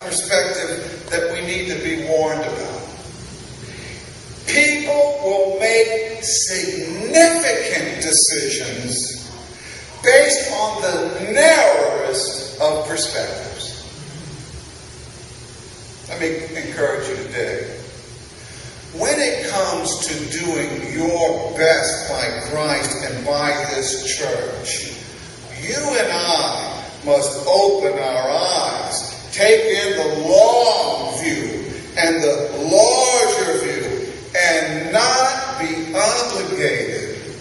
perspective that we need to be warned about. People will make significant decisions based on the narrowest of perspectives. Let me encourage you today. When it comes to doing your best by Christ and by this church, you and I must open our eyes, take in the long view and the larger view, and not be obligated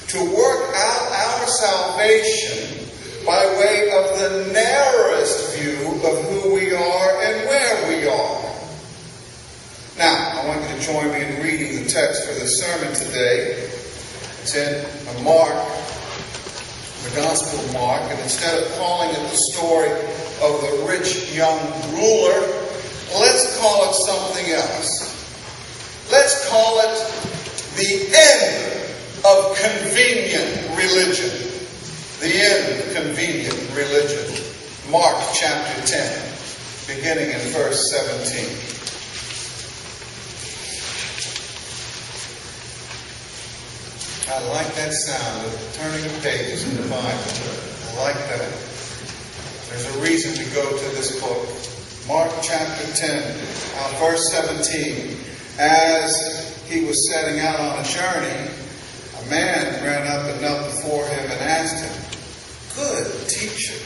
to work out our salvation by way of the narrowest view of who we are and where we are. Now, I want you to join me in reading the text for the sermon today. It's in Mark, the Gospel of Mark, and instead of calling it the story of the rich young ruler, let's call it something else. Let's call it the end of convenient religion. The end of convenient religion. Mark chapter 10, beginning in verse 17. I like that sound of turning the pages in the Bible. I like that. There's a reason to go to this book. Mark chapter 10, verse 17. As he was setting out on a journey, a man ran up and knelt before him and asked him, "Good teacher,